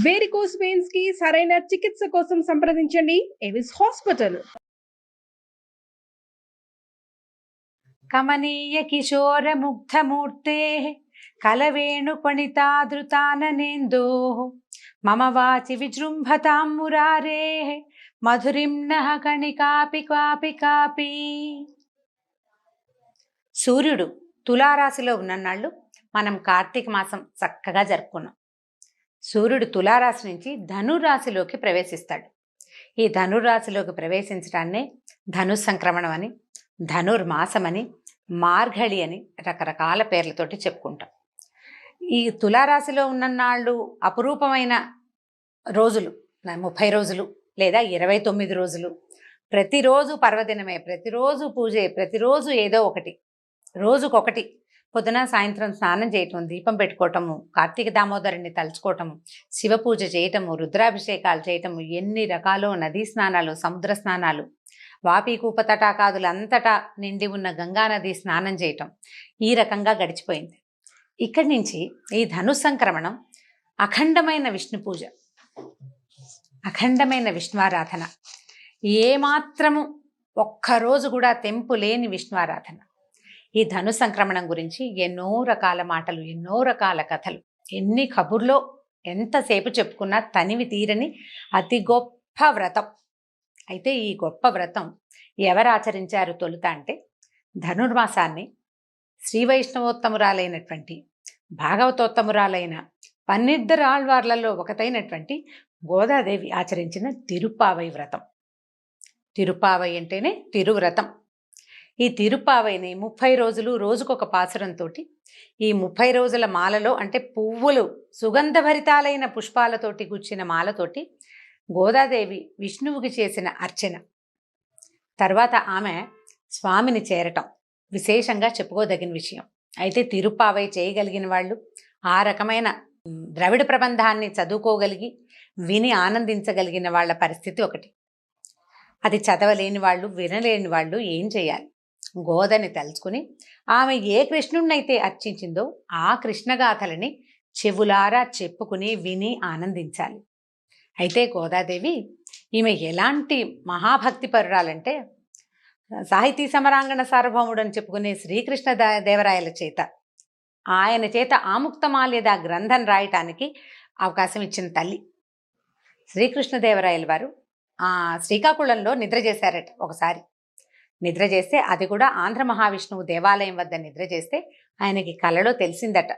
Varicose veins కి సరైన చికిత్స కోసం సంప్రదించండి ఎవిస్ హాస్పిటల్. కమనీయ కిశోర ముగ్ధమూర్తే కలవేణు పణితాదృతాననేందో మమ వాచి విజృంభతాం మురారే మధురిం నః కణికాపి కాపి కాపి. సూర్యుడు తులారాశిలో ఉన్ననాళ్ళు మనం కార్తీక మాసం చక్కగా జరుపుకున్నాం. సూర్యుడు తులారాశి నుంచి ధనురాశిలోకి ప్రవేశిస్తాడు. ఈ ధనురాశిలోకి ప్రవేశించడాన్నే ధనుస్సంక్రమణం అని, ధనుర్మాసం అని, మార్గళి అని రకరకాల పేర్లతోటి చెప్పుకుంటాం. ఈ తులారాశిలో ఉన్ననాళ్ళు అపురూపమైన రోజులు 30 రోజులు లేదా 29 రోజులు. ప్రతిరోజు పర్వదినమే, ప్రతిరోజు పూజే, ప్రతిరోజు ఏదో ఒకటి, రోజుకొకటి. పొద్దున సాయంత్రం స్నానం చేయటం, దీపం పెట్టుకోవటము, కార్తీక దామోదరుని తలుచుకోవటము, శివ పూజ చేయటము, రుద్రాభిషేకాలు చేయటము, ఎన్ని రకాలు నదీ స్నానాలు, సముద్ర స్నానాలు, వాపి కూప తటాకాదులంతటా నిండి ఉన్న గంగానది స్నానం చేయటం, ఈ రకంగా గడిచిపోయింది. ఇక్కడి నుంచి ఈ ధనుస్సంక్రమణం అఖండమైన విష్ణు పూజ, అఖండమైన విష్ణువారాధన, ఏమాత్రము ఒక్కరోజు కూడా తెంపు లేని విష్ణువారాధన. ఈ ధను సంక్రమణం గురించి ఎన్నో రకాల మాటలు, ఎన్నో రకాల కథలు, ఎన్ని కబుర్లో ఎంతసేపు చెప్పుకున్నా తనివి తీరని అతి గొప్ప వ్రతం. అయితే ఈ గొప్ప వ్రతం ఎవరు ఆచరించారు తొలుత అంటే, ధనుర్మాసాన్ని శ్రీ వైష్ణవోత్తమురాలైనటువంటి భాగవతోత్తమురాలైన 12 ఆళ్వార్లలో ఒకటైనటువంటి గోదాదేవి ఆచరించిన తిరుప్పావై వ్రతం. తిరుప్పావై అంటేనే తిరువ్రతం. ఈ తిరుప్పావైని 30 రోజులు రోజుకొక పాసురంతో, ఈ 30 రోజుల మాలలో అంటే పువ్వులు సుగంధభరితాలైన పుష్పాలతోటి గుచ్చిన మాలతోటి గోదాదేవి విష్ణువుకి చేసిన అర్చన, తర్వాత ఆమె స్వామిని చేరటం విశేషంగా చెప్పుకోదగిన విషయం. అయితే తిరుప్పావై చేయగలిగిన వాళ్ళు, ఆ రకమైన ద్రవిడ ప్రబంధాన్ని చదువుకోగలిగి విని ఆనందించగలిగిన వాళ్ళ పరిస్థితి ఒకటి. అది చదవలేని వాళ్ళు, వినలేని వాళ్ళు ఏం చేయాలి? గోదని తలుచుకుని ఆమె ఏ కృష్ణుణ్ణైతే అర్చించిందో ఆ కృష్ణగాథలని చెవులారా చెప్పుకుని విని ఆనందించాలి. అయితే గోదాదేవి ఈమె ఎలాంటి మహాభక్తి పరురాలంటే, సాహితీ సమరాంగణ సార్వభౌముడు అని చెప్పుకునే శ్రీకృష్ణ దేవరాయల చేత, ఆయన చేత ఆముక్తమాల్యద గ్రంథం రాయటానికి అవకాశం ఇచ్చిన తల్లి. శ్రీకృష్ణదేవరాయల వారు శ్రీకాకుళంలో నిద్ర చేశారట ఒకసారి. నిద్ర చేస్తే, అది కూడా ఆంధ్ర మహావిష్ణువు దేవాలయం వద్ద నిద్ర చేస్తే ఆయనకి కలలో తెలిసిందట,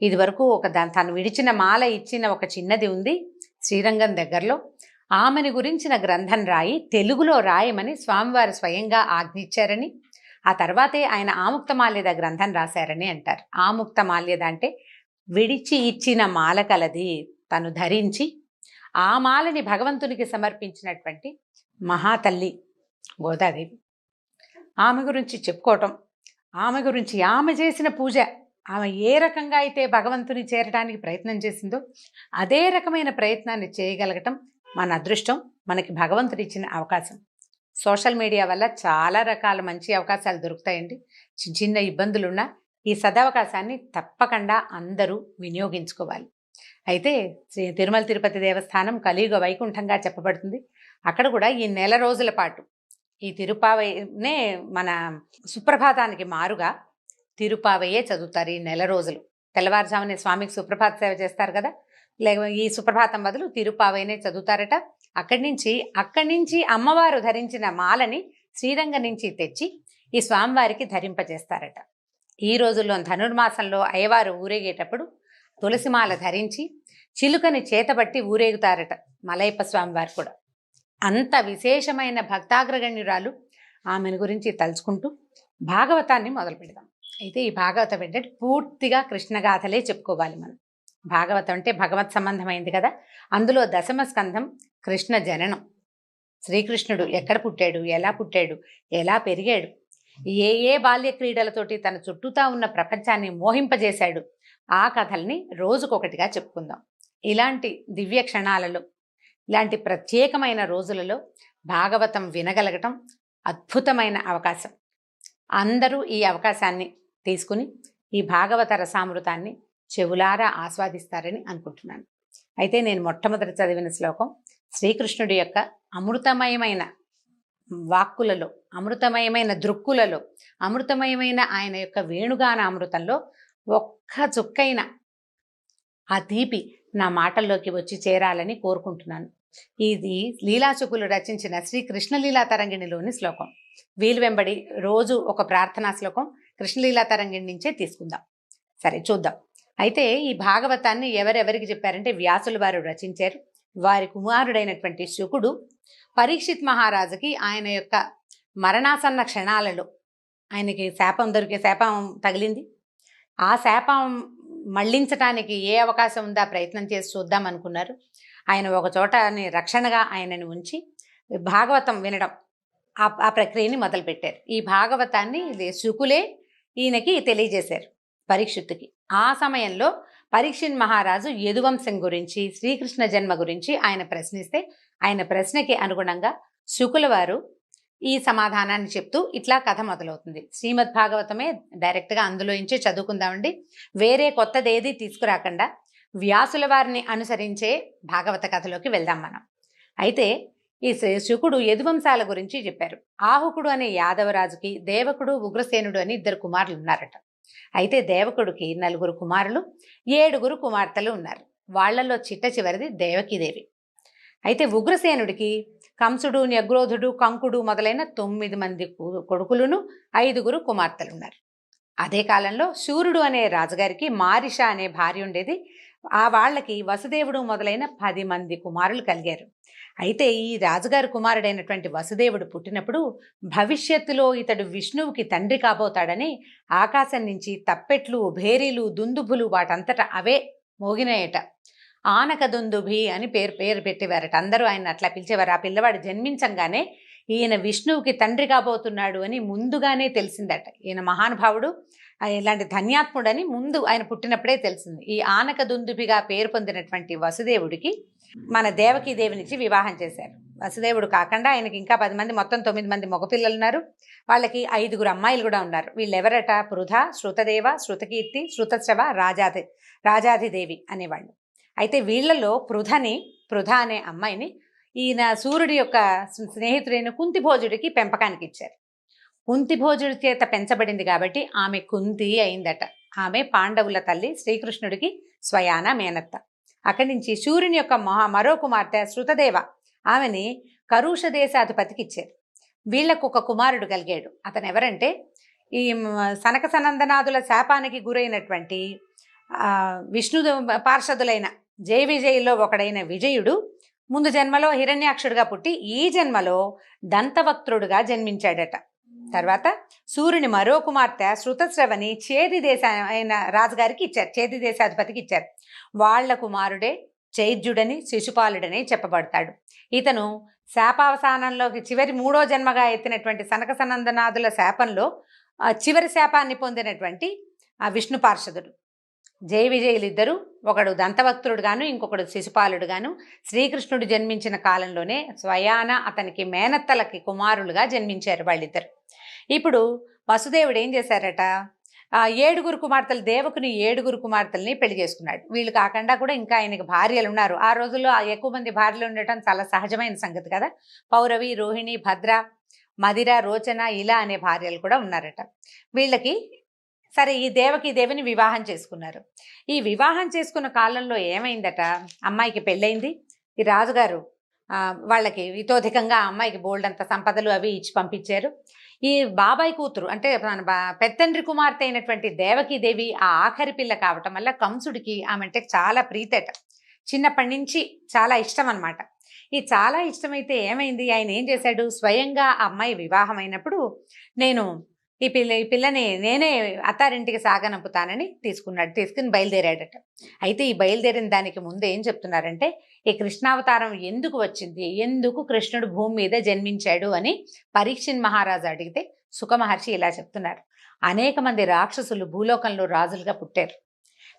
ఇది వరకు తను విడిచిన మాల ఇచ్చిన ఒక చిన్నది ఉంది శ్రీరంగం దగ్గరలో, ఆమెని గురించిన గ్రంథం రాయి తెలుగులో రాయమని స్వామివారు స్వయంగా ఆజ్ఞించారని, ఆ తర్వాతే ఆయన ఆముక్తమాల్యద గ్రంథం రాశారని అంటారు. ఆముక్తమాల్యద అంటే విడిచి ఇచ్చిన మాల కలది, తను ధరించి ఆ మాలని భగవంతునికి సమర్పించినటువంటి మహాతల్లి గోదాదేవి. ఆమె గురించి చెప్పుకోవటం, ఆమె గురించి ఆమె చేసిన పూజ, ఆమె ఏ రకంగా అయితే భగవంతుని చేరడానికి ప్రయత్నం చేసిందో అదే రకమైన ప్రయత్నాన్ని చేయగలగటం మన అదృష్టం, మనకి భగవంతుడు ఇచ్చిన అవకాశం. సోషల్ మీడియా వల్ల చాలా రకాల మంచి అవకాశాలు దొరుకుతాయండి. చిన్న ఇబ్బందులున్నా ఈ సదవకాశాన్ని తప్పకుండా అందరూ వినియోగించుకోవాలి. అయితే తిరుమల తిరుపతి దేవస్థానం కలియుగ వైకుంఠంగా చెప్పబడుతుంది. అక్కడ కూడా ఈ నెల రోజుల పాటు ఈ తిరుప్పావైనే మన సుప్రభాతానికి మారుగా తిరుప్పావయ్యే చదువుతారు. ఈ నెల రోజులు తెల్లవారుజామునే స్వామికి సుప్రభాత సేవ చేస్తారు కదా, లేక ఈ సుప్రభాతం బదులు తిరుప్పావైనే చదువుతారట. అక్కడి నుంచి అమ్మవారు ధరించిన మాలని శ్రీరంగం నుంచి తెచ్చి ఈ స్వామివారికి ధరింపజేస్తారట. ఈ రోజుల్లో ధనుర్మాసంలో అయ్యవారు ఊరేగేటప్పుడు తులసిమాల ధరించి చిలుకని చేతబట్టి ఊరేగుతారట మలయప్ప స్వామివారు కూడా. అంత విశేషమైన భక్తాగ్రగణ్యురాలు. ఆమెను గురించి తలుచుకుంటూ భాగవతాన్ని మొదలు పెడదాం. అయితే ఈ భాగవతం ఏంటంటే పూర్తిగా కృష్ణగాథలే చెప్పుకోవాలి మనం. భాగవతం అంటే భగవత్ సంబంధమైంది కదా. అందులో 10వ స్కంధం కృష్ణ జననం. శ్రీకృష్ణుడు ఎక్కడ పుట్టాడు, ఎలా పెరిగాడు, ఏ బాల్య క్రీడలతోటి తన చుట్టూతా ఉన్న ప్రపంచాన్ని మోహింపజేశాడు, ఆ కథల్ని రోజుకొకటిగా చెప్పుకుందాం. ఇలాంటి దివ్య క్షణాలలో, ఇలాంటి ప్రత్యేకమైన రోజులలో భాగవతం వినగలగటం అద్భుతమైన అవకాశం. అందరూ ఈ అవకాశాన్ని తీసుకుని ఈ భాగవత రసామృతాన్ని చెవులారా ఆస్వాదిస్తారని అనుకుంటున్నాను. అయితే నేను మొట్టమొదటి చదివిన శ్లోకం శ్రీకృష్ణుడి యొక్క అమృతమయమైన వాక్కులలో, అమృతమయమైన దృక్కులలో, అమృతమయమైన ఆయన యొక్క వేణుగాన అమృతంలో ఒక్క చుక్కైన ఆ తీపి నా మాటల్లోకి వచ్చి చేరాలని కోరుకుంటున్నాను. ఇది లీలాశుకులు రచించిన శ్రీ కృష్ణలీలా తరంగిణిలోని శ్లోకం. వీలు వెంబడి రోజు ఒక ప్రార్థనా శ్లోకం కృష్ణలీలా తరంగిణి నుంచే తీసుకుందాం. సరే చూద్దాం. అయితే ఈ భాగవతాన్ని ఎవరెవరికి చెప్పారంటే వ్యాసులు వారు రచించారు. వారి కుమారుడైనటువంటి శుకుడు పరీక్షిత్ మహారాజుకి ఆయన యొక్క మరణాసన్న క్షణాలలో ఆయనకి శాపం తగిలింది. ఆ శాపం మళ్లించటానికి ఏ అవకాశం ఉందా ప్రయత్నం చేసి చూద్దాం అనుకున్నారు. ఆయన ఒక చోట రక్షణగా ఆయనను ఉంచి భాగవతం వినడం ఆ ప్రక్రియని మొదలుపెట్టారు. ఈ భాగవతాన్ని శుకులే ఈయనకి తెలియజేశారు పరీక్షిత్తుకి. ఆ సమయంలో పరీక్షిత్ మహారాజు యదువంశం గురించి, శ్రీకృష్ణ జన్మ గురించి ఆయన ప్రశ్నిస్తే ఆయన ప్రశ్నకి అనుగుణంగా శుకుల వారు ఈ సమాధానాన్ని చెప్తూ ఇట్లా కథ మొదలవుతుంది. శ్రీమద్ భాగవతమే డైరెక్ట్గా అందులో నుంచి చదువుకుందామండి. వేరే కొత్తదేది తీసుకురాకుండా వ్యాసుల వారిని అనుసరించే భాగవత కథలోకి వెళ్దాం మనం. అయితే ఈ శుకుడు యదువంశాల గురించి చెప్పారు. ఆహుకుడు అనే యాదవరాజుకి దేవకుడు, ఉగ్రసేనుడు అని 2 కుమారులు ఉన్నారట. అయితే దేవకుడికి 4 కుమారులు, 7 కుమార్తెలు ఉన్నారు. వాళ్లలో చిట్ట చివరిది దేవకీదేవి. అయితే ఉగ్రసేనుడికి కంసుడు, న్యగ్రోధుడు, కంకుడు మొదలైన 9 మంది కొడుకులను, 5 కుమార్తెలు ఉన్నారు. అదే కాలంలో శూరుడు అనే రాజుగారికి మారిష అనే భార్య ఉండేది. ఆ వాళ్ళకి వసుదేవుడు మొదలైన 10 మంది కుమారులు కలిగారు. అయితే ఈ రాజుగారి కుమారుడైనటువంటి వసుదేవుడు పుట్టినప్పుడు భవిష్యత్తులో ఇతడు విష్ణువుకి తండ్రి కాబోతాడని ఆకాశం నుంచి తప్పెట్లు, భేరీలు, దుందుభులు వాటంతటా అవే మోగినాయట. ఆనక దుందుభి అని పేరు పెట్టేవారట. అందరూ ఆయన అట్లా పిలిచేవారు. ఆ పిల్లవాడు జన్మించంగానే ఈయన విష్ణువుకి తండ్రి కాబోతున్నాడు అని ముందుగానే తెలిసిందట. ఈయన మహానుభావుడు, ఇలాంటి ధన్యాత్ముడని ముందు ఆయన పుట్టినప్పుడే తెలిసింది. ఈ ఆనక దుందుభిగా పేరు పొందినటువంటి వసుదేవుడికి మన దేవకీదేవినిచ్చి వివాహం చేశారు. వసుదేవుడు కాకుండా ఆయనకి ఇంకా 10 మంది, మొత్తం 9 మంది మగపిల్లలు ఉన్నారు. వాళ్ళకి 5 అమ్మాయిలు కూడా ఉన్నారు. వీళ్ళెవరట? పృథ, శృతదేవ, శృతకీర్తి, శృతశ్రవ, రాజాధిదేవి అనేవాళ్ళు. అయితే వీళ్లలో పృథ అనే అమ్మాయిని ఈయన సూర్యుడి యొక్క స్నేహితుడైన కుంతిభోజుడికి పెంపకానికి ఇచ్చారు. కుంతిభోజుడి చేత పెంచబడింది కాబట్టి ఆమె కుంతి అయిందట. ఆమె పాండవుల తల్లి, శ్రీకృష్ణుడికి స్వయాన మేనత్త. అక్కడి నుంచి సూర్యుని యొక్క మరో కుమార్తె శృతదేవ, ఆమెని కరుష దేశాధిపతికి ఇచ్చారు. వీళ్లకు ఒక కుమారుడు కలిగాడు. అతను ఎవరంటే ఈ సనక సనందనాదుల శాపానికి గురైనటువంటి విష్ణు పార్షదులైన జయ విజయుల్లో ఒకడైన విజయుడు ముందు జన్మలో హిరణ్యాక్షుడిగా పుట్టి ఈ జన్మలో దంతవక్త్రుడుగా జన్మించాడట. తర్వాత సూర్యుని మరో కుమార్తె శృతశ్రవని చేది అయిన రాజుగారికి ఇచ్చారు, చేది దేశాధిపతికి ఇచ్చారు. వాళ్ల కుమారుడే చైద్యుడని, శిశుపాలుడని చెప్పబడతాడు. ఇతను శాపావసానంలోకి చివరి 3వ జన్మగా ఎత్తినటువంటి సనక సనందనాదుల శాపంలో చివరి శాపాన్ని పొందినటువంటి ఆ విష్ణు పార్షదుడు. జయ విజయులిద్దరూ, ఒకడు దంతవక్త్రుడుగాను ఇంకొకడు శిశుపాలుడుగాను శ్రీకృష్ణుడు జన్మించిన కాలంలోనే స్వయాన అతనికి మేనత్తలకి కుమారులుగా జన్మించారు వాళ్ళిద్దరు. ఇప్పుడు వసుదేవుడు ఏం చేశారట? 7 కుమార్తెలు, దేవకుని 7 కుమార్తెల్ని పెళ్లి చేసుకున్నాడు. వీళ్ళు కాకుండా కూడా ఇంకా ఆయనకి భార్యలు ఉన్నారు. ఆ రోజుల్లో ఎక్కువ మంది భార్యలు ఉండటం చాలా సహజమైన సంగతి కదా. పౌరవి, రోహిణి, భద్ర, మదిర, రోచన ఇలా అనే భార్యలు కూడా ఉన్నారట. వీళ్ళకి సరే ఈ దేవిని వివాహం చేసుకున్నారు. ఈ వివాహం చేసుకున్న కాలంలో ఏమైందట? అమ్మాయికి పెళ్ళైంది. ఈ రాజుగారు వాళ్ళకి ఇతోధికంగా అమ్మాయికి బోల్డంత సంపదలు అవి ఇచ్చి పంపించారు. ఈ బాబాయ్ కూతురు అంటే పెద్దండ్రి కుమార్తె అయినటువంటి దేవకీదేవి ఆ ఆఖరి పిల్ల కావటం వల్ల కంసుడికి ఆమె అంటే చాలా ప్రీతట. చిన్నప్పటి నుంచి చాలా ఇష్టం అనమాట. ఈ చాలా ఇష్టమైతే ఏమైంది, ఆయన ఏం చేశాడు? స్వయంగా ఆ అమ్మాయి వివాహం అయినప్పుడు నేను ఈ పిల్లని నేనే అత్తారింటికి సాగనంపుతానని తీసుకుని బయలుదేరాడట. అయితే ఈ బయలుదేరిన దానికి ముందు ఏం చెప్తున్నారంటే, ఈ కృష్ణావతారం ఎందుకు వచ్చింది, ఎందుకు కృష్ణుడు భూమి మీద జన్మించాడు అని పరీక్షిత్ మహారాజు అడిగితే సుఖ మహర్షి ఇలా చెప్తున్నారు. అనేక మంది రాక్షసులు భూలోకంలో రాజులుగా పుట్టారు.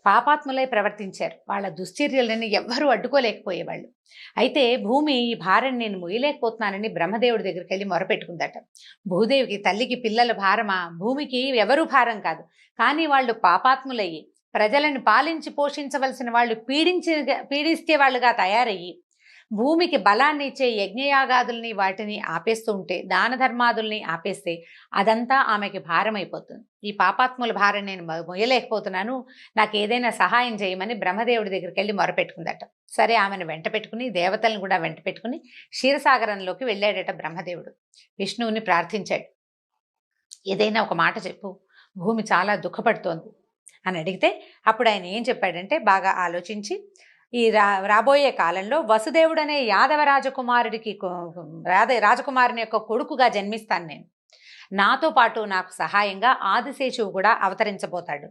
పాపాత్ములై ప్రవర్తించారు. వాళ్ళ దుశ్చర్యలని ఎవ్వరూ అడ్డుకోలేకపోయేవాళ్ళు. అయితే భూమి ఈ భారం నేను మొయ్యలేకపోతున్నానని బ్రహ్మదేవుడి దగ్గరికి వెళ్ళి మొరపెట్టుకుందట. భూదేవికి, తల్లికి పిల్లల భారమా? భూమికి ఎవరూ భారం కాదు. కానీ వాళ్ళు పాపాత్ములయ్యి ప్రజలను పాలించి పోషించవలసిన వాళ్ళు పీడిస్తే వాళ్ళుగా తయారయ్యి భూమికి బలాన్ని ఇచ్చే యజ్ఞయాగాదుల్ని వాటిని ఆపేస్తూ ఉంటే, దాన ధర్మాదుల్ని ఆపేస్తే అదంతా ఆమెకి భారం అయిపోతుంది. ఈ పాపాత్ముల భారం నేను మొయ్యలేకపోతున్నాను, నాకు ఏదైనా సహాయం చేయమని బ్రహ్మదేవుడి దగ్గరికి వెళ్ళి మొరపెట్టుకుందట. సరే, ఆమెను వెంట పెట్టుకుని దేవతలను కూడా వెంట పెట్టుకుని క్షీరసాగరంలోకి వెళ్ళాడట బ్రహ్మదేవుడు. విష్ణువుని ప్రార్థించాడు, ఏదైనా ఒక మాట చెప్పు, భూమి చాలా దుఃఖపడుతోంది అని అడిగితే అప్పుడు ఆయన ఏం చెప్పాడంటే, బాగా ఆలోచించి, ఈ రాబోయే కాలంలో వసుదేవుడు అనే యాదవ రాజకుమారుడికి రాజకుమారుని యొక్క కొడుకుగా జన్మిస్తాను నేను. నాతో పాటు నాకు సహాయంగా ఆదిశేషువు కూడా అవతరించబోతాడు.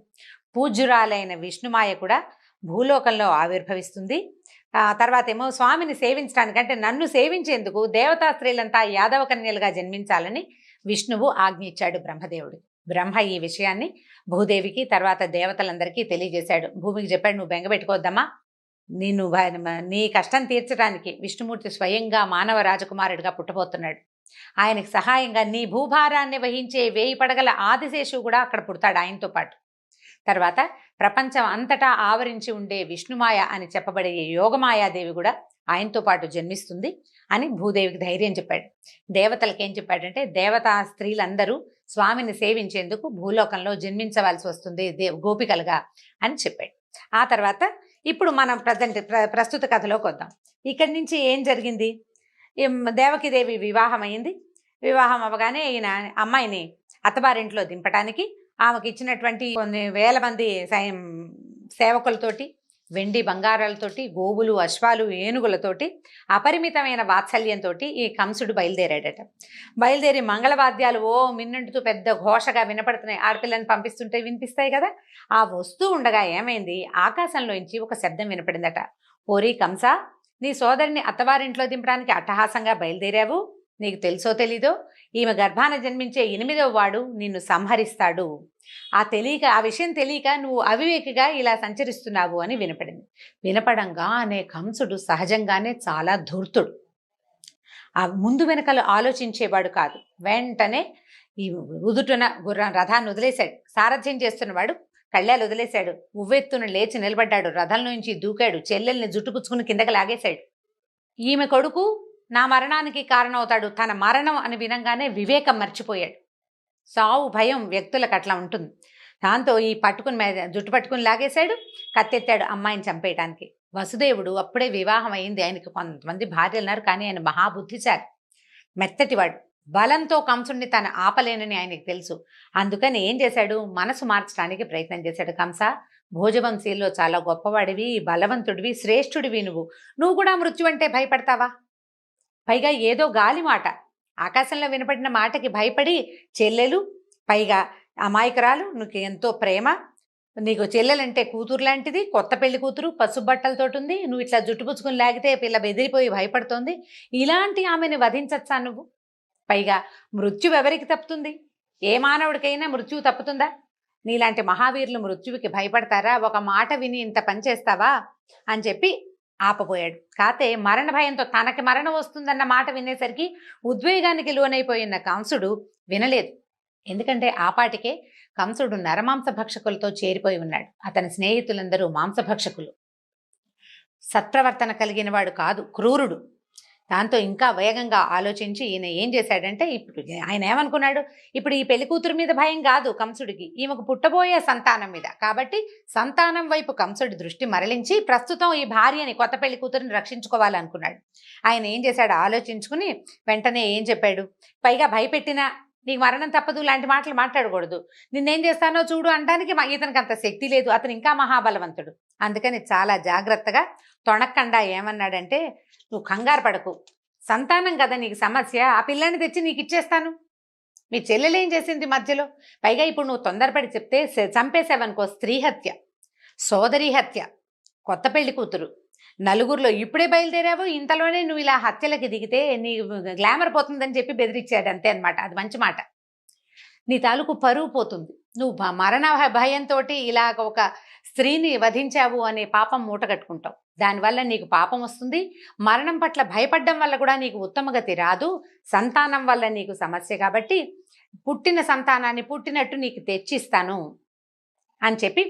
పూజ్యురాలైన విష్ణుమాయ కూడా భూలోకంలో ఆవిర్భవిస్తుంది. తర్వాత ఏమో స్వామిని సేవించడానికి, అంటే నన్ను సేవించేందుకు దేవతా స్త్రీలంతా యాదవ కన్యలుగా జన్మించాలని విష్ణువు ఆజ్ఞించాడు బ్రహ్మదేవుడు. బ్రహ్మ ఈ విషయాన్ని భూదేవికి తర్వాత దేవతలందరికీ తెలియజేశాడు. భూమికి చెప్పాడు, నువ్వు బెంగపెట్టుకోవద్దమ్మా, నీ కష్టం తీర్చడానికి విష్ణుమూర్తి స్వయంగా మానవ రాజకుమారుడిగా పుట్టబోతున్నాడు. ఆయనకు సహాయంగా నీ భూభారాన్ని వహించే 1000 పడగల ఆదిశేషువు కూడా అక్కడ పుడతాడు ఆయనతో పాటు. తర్వాత ప్రపంచం అంతటా ఆవరించి ఉండే విష్ణుమాయ అని చెప్పబడే యోగమాయాదేవి కూడా ఆయనతో పాటు జన్మిస్తుంది అని భూదేవికి ధైర్యం చెప్పాడు. దేవతలకు ఏం చెప్పాడంటే, దేవతా స్త్రీలందరూ స్వామిని సేవించేందుకు భూలోకంలో జన్మించవలసి వస్తుంది గోపికలుగా అని చెప్పాడు. ఆ తర్వాత ఇప్పుడు మనం ప్రస్తుత కథలోకి వద్దాం. ఇక్కడి నుంచి ఏం జరిగింది? దేవకీదేవి వివాహం అయింది. వివాహం అవ్వగానే ఈయన అమ్మాయిని అత్తవారింట్లో దింపడానికి ఆమెకి ఇచ్చినటువంటి కొన్ని వేల మంది సేవకులతోటి, వెండి బంగారాలతోటి, గోవులు, అశ్వాలు, ఏనుగులతోటి, అపరిమితమైన వాత్సల్యంతో ఈ కంసుడు బయలుదేరాడట. బయలుదేరి మంగళవాద్యాలు మిన్నంటుతూ పెద్ద ఘోషగా వినపడుతున్నాయి. ఆడపిల్లని పంపిస్తుంటే వినిపిస్తాయి కదా. ఆ వస్తూ ఉండగా ఏమైంది, ఆకాశంలోంచి ఒక శబ్దం వినపడిందట. ఓరి కంస, నీ సోదరిని అత్తవారింట్లో దింపడానికి అట్టహాసంగా బయలుదేరావు. నీకు తెలుసో తెలీదో, ఈమె గర్భాన జన్మించే 8వ వాడు నిన్ను సంహరిస్తాడు. ఆ విషయం తెలియక నువ్వు అవివేకిగా ఇలా సంచరిస్తున్నావు అని వినపడింది. వినపడంగానే కంసుడు సహజంగానే చాలా ధూర్తుడు. ఆ ముందు వెనకలు ఆలోచించేవాడు కాదు. వెంటనే ఈ ఉదుటున రథాన్ని వదిలేశాడు. సారథ్యం చేస్తున్నవాడు కళ్యాలు వదిలేశాడు. ఉవ్వెత్తున లేచి నిలబడ్డాడు. రథం నుంచి దూకాడు. చెల్లెల్ని జుట్టుపుచ్చుకుని కిందకి లాగేశాడు. ఈమె కొడుకు నా మరణానికి కారణమవుతాడు. తన మరణం అని వినంగానే వివేకం మర్చిపోయాడు. సావు భయం వ్యక్తులకు అట్లా ఉంటుంది. దాంతో ఈ జుట్టు పట్టుకుని లాగేశాడు. కత్తెత్తాడు అమ్మాయిని చంపేయటానికి. వసుదేవుడు అప్పుడే వివాహం అయింది. ఆయనకి కొంతమంది భార్యలు ఉన్నారు, కానీ ఆయన మహాబుద్ధిశాలి, మెత్తటివాడు. బలంతో కంసుడిని తను ఆపలేనని ఆయనకి తెలుసు. అందుకని ఏం చేశాడు, మనసు మార్చడానికి ప్రయత్నం చేశాడు. కంస, భోజవంశీల్లో చాలా గొప్పవాడివి, బలవంతుడివి, శ్రేష్ఠుడివి. నువ్వు కూడా మృత్యు అంటే భయపడతావా? పైగా ఏదో గాలి మాట, ఆకాశంలో వినపడిన మాటకి భయపడి చెల్లెలు, పైగా అమాయకురాలు, నీకు ఎంతో ప్రేమ, నీకు చెల్లెలంటే కూతురు లాంటిది, కొత్త పెళ్లి కూతురు, పసుపు బట్టలతోటి ఉంది, నువ్వు ఇట్లా జుట్టుపుచ్చుకుని లాగితే పిల్ల బెదిరిపోయి భయపడుతోంది. ఇలాంటి ఆమెను వధించచ్చా నువ్వు? పైగా మృత్యువు ఎవరికి తప్పుతుంది? ఏ మానవుడికైనా మృత్యువు తప్పుతుందా? నీలాంటి మహావీరులు మృత్యువుకి భయపడతారా? ఒక మాట విని ఇంత పని చేస్తావా అని చెప్పి ఆపబోయాడు. కాతే మరణ భయంతో తనకి మరణం వస్తుందన్న మాట వినేసరికి ఉద్వేగానికి లోనైపోయిన కంసుడు వినలేదు. ఎందుకంటే ఆపాటికే కంసుడు నరమాంస భక్షకులతో చేరిపోయి ఉన్నాడు. అతని స్నేహితులందరూ మాంసభక్షకులు. సత్ప్రవర్తన కలిగిన వాడు కాదు, క్రూరుడు. దాంతో ఇంకా వేగంగా ఆలోచించి ఈయన ఏం చేశాడంటే, ఇప్పుడు ఆయన ఏమనుకున్నాడు, ఇప్పుడు ఈ పెళ్లి కూతురు మీద భయం కాదు కంసుడికి, ఈమెకు పుట్టబోయే సంతానం మీద. కాబట్టి సంతానం వైపు కంసుడి దృష్టి మరలించి ప్రస్తుతం ఈ భార్యని, కొత్త పెళ్లి కూతురిని రక్షించుకోవాలనుకున్నాడు. ఆయన ఏం చేశాడు, ఆలోచించుకుని వెంటనే ఏం చెప్పాడు, పైగా భయపెట్టినా నీకు మరణం తప్పదు లాంటి మాటలు మాట్లాడకూడదు, నిన్నేం చేస్తానో చూడు అనడానికి ఇతనికి అంత శక్తి లేదు, అతను ఇంకా మహాబలవంతుడు. అందుకని చాలా జాగ్రత్తగా తొణక్కండా ఏమన్నాడంటే, నువ్వు కంగారు పడకు, సంతానం కదా నీకు సమస్య, ఆ పిల్లని తెచ్చి నీకు ఇచ్చేస్తాను. మీ చెల్లెలేం చేసింది మధ్యలో? పైగా ఇప్పుడు నువ్వు తొందరపడి చెప్తే చంపేసావనుకో, స్త్రీ హత్య, సోదరి హత్య, కొత్త పెళ్లి కూతురు, నలుగురిలో ఇప్పుడే బయలుదేరావు, ఇంతలోనే నువ్వు ఇలా హత్యలకి దిగితే నీ గ్లామర్ పోతుందని చెప్పి బెదిరించాడు. అంతే అనమాట. అది మంచి మాట. నీ తాలూకు పరువు పోతుంది. నువ్వు మరణ భయంతో ఇలా ఒక స్త్రీని వధించావు అనే పాపం మూట కట్టుకుంటావు. దానివల్ల నీకు పాపం వస్తుంది. మరణం పట్ల భయపడడం వల్ల కూడా నీకు ఉత్తమగతి రాదు. సంతానం వల్ల నీకు సమస్య. కాబట్టి పుట్టిన సంతానాన్ని పుట్టినట్టు నీకు తెచ్చిస్తాను అని చెప్పి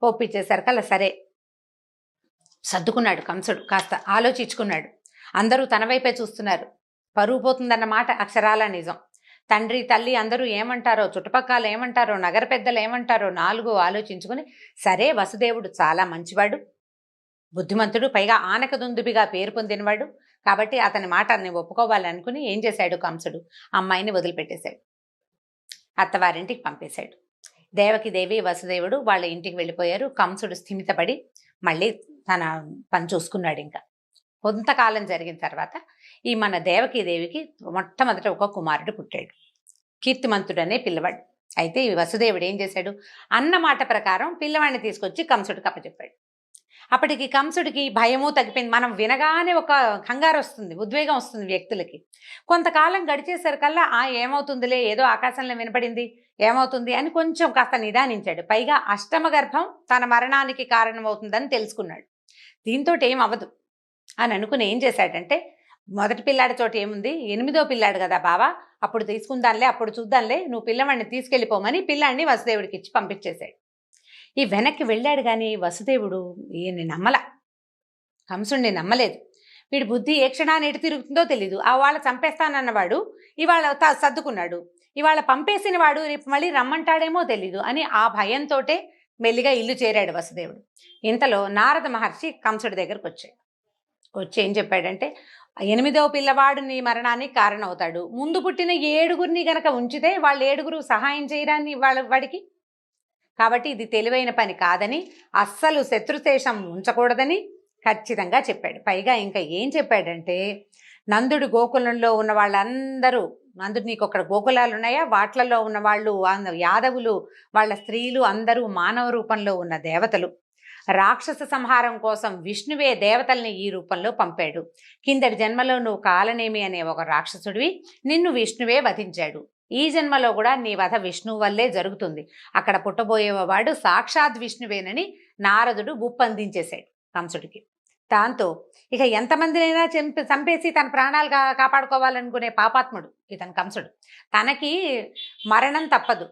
ఒప్పించేసరికల్లా సరే సర్దుకున్నాడు కంసుడు. కాస్త ఆలోచించుకున్నాడు. అందరూ తన వైపే చూస్తున్నారు. పరువు పోతుందన్న మాట అక్షరాల నిజం. తండ్రి తల్లి అందరూ ఏమంటారో, చుట్టుపక్కల ఏమంటారో, నగర పెద్దలు ఏమంటారో 4 ఆలోచించుకుని సరే వసుదేవుడు చాలా మంచివాడు, బుద్ధిమంతుడు, పైగా ఆనకదుందుబిగా పేరు పొందినవాడు కాబట్టి అతని మాట ఒప్పుకోవాలనుకుని ఏం చేశాడు కంసుడు, అమ్మాయిని వదిలిపెట్టేశాడు, అత్తవారింటికి పంపేశాడు. దేవకిదేవి వసుదేవుడు వాళ్ళ ఇంటికి వెళ్ళిపోయారు. కంసుడు స్థిమితపడి మళ్ళీ తన పని చూసుకున్నాడు. ఇంకా కొంతకాలం జరిగిన తర్వాత ఈ మన దేవకీదేవికి మొట్టమొదట ఒక కుమారుడు పుట్టాడు, కీర్తిమంతుడు అనే పిల్లవాడు. అయితే ఈ వసుదేవుడు ఏం చేశాడు, అన్న మాట ప్రకారం పిల్లవాడిని తీసుకొచ్చి కంసుడికి అప్పచెప్పాడు. అప్పటికి కంసుడికి భయము తగ్గిపోయింది. మనం వినగానే ఒక కంగారు వస్తుంది, ఉద్వేగం వస్తుంది వ్యక్తులకి. కొంతకాలం గడిచేసరికల్లా ఏమవుతుందిలే, ఏదో ఆకాశంలో వినపడింది, ఏమవుతుంది అని కొంచెం కాస్త నిదానించాడు. పైగా అష్టమ గర్భం తన మరణానికి కారణమవుతుందని తెలుసుకున్నాడు. దీంతో ఏం అవ్వదు అని అనుకుని ఏం చేశాడంటే, మొదటి పిల్లాడి చోట ఏముంది, 8వ పిల్లాడు కదా బావా, అప్పుడు తీసుకుందాంలే, అప్పుడు చూద్దాంలే, నువ్వు పిల్లవాడిని తీసుకెళ్ళిపోమని పిల్లాడిని వసుదేవుడికి ఇచ్చి పంపించేశాడు. ఈ వెనక్కి వెళ్ళాడు కానీ వసుదేవుడు ఈయన్ని కంసుడిని నమ్మలేదు. వీడి బుద్ధి ఏ క్షణాన్ని ఎటు తిరుగుతుందో తెలీదు. వాళ్ళ చంపేస్తానన్నవాడు ఇవాళ సర్దుకున్నాడు, ఇవాళ పంపేసిన వాడు రేపు మళ్ళీ రమ్మంటాడేమో తెలీదు అని ఆ భయంతో మెల్లిగా ఇల్లు చేరాడు వసుదేవుడు. ఇంతలో నారద మహర్షి కంసుడి దగ్గరకు వచ్చి ఏం చెప్పాడంటే, 8వ పిల్లవాడు నీ మరణానికి కారణమవుతాడు, ముందు పుట్టిన 7గురిని గనక ఉంచితే వాళ్ళు 7గురు సహాయం చేయరాని వాడికి, కాబట్టి ఇది తెలివైన పని కాదని, అస్సలు శత్రుశేషం ఉంచకూడదని ఖచ్చితంగా చెప్పాడు. పైగా ఇంకా ఏం చెప్పాడంటే, నందుడు గోకులంలో ఉన్న వాళ్ళందరూ, నందుడు నీకు అక్కడ గోకులాలు ఉన్నాయా, వాట్లలో ఉన్న వాళ్ళు యాదవులు, వాళ్ళ స్త్రీలు అందరూ మానవ రూపంలో ఉన్న దేవతలు. రాక్షస సంహారం కోసం విష్ణువే దేవతల్ని ఈ రూపంలో పంపాడు. కిందటి జన్మలో నువ్వు కాలనేమి అనే ఒక రాక్షసుడివి, నిన్ను విష్ణువే వధించాడు. ఈ జన్మలో కూడా నీ వధ విష్ణువు వల్లే జరుగుతుంది. అక్కడ పుట్టబోయేవాడు సాక్షాత్ విష్ణువేనని నారదుడు గుప్పందించేశాడు కంసుడికి. దాంతో ఇక ఎంతమందినైనా చంపేసి తన ప్రాణాలు కాపాడుకోవాలనుకునే పాపాత్ముడు ఇతను కంసుడు. తనకి మరణం తప్పదు,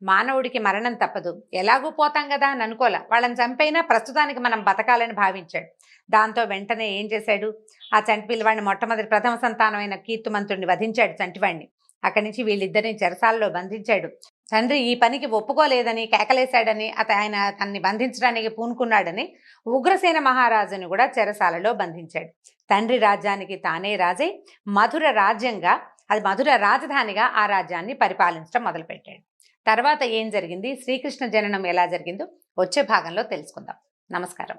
మానవుడికి మరణం తప్పదు, ఎలాగూ పోతాం కదా అని అనుకోలే. వాళ్ళని చంపైనా ప్రస్తుతానికి మనం బతకాలని భావించాడు. దాంతో వెంటనే ఏం చేశాడు, ఆ చంటి పిల్లవాడిని మొట్టమొదటి ప్రథమ సంతానమైన కీర్తిమంతుడిని వధించాడు చంటివాడిని. అక్కడి నుంచి వీళ్ళిద్దరిని చెరసాలలో బంధించాడు. తండ్రి ఈ పనికి ఒప్పుకోలేదని కేకలేశాడని, ఆయన తన్ని బంధించడానికి పూనుకున్నాడని ఉగ్రసేన మహారాజుని కూడా చెరసాలలో బంధించాడు. తండ్రి రాజ్యానికి తానే రాజై మధుర రాజధానిగా ఆ రాజ్యాన్ని పరిపాలించడం మొదలుపెట్టాడు. తర్వాత ఏం జరిగింది, శ్రీకృష్ణ జననం ఎలా జరిగిందో వచ్చే భాగంలో తెలుసుకుందాం. నమస్కారం.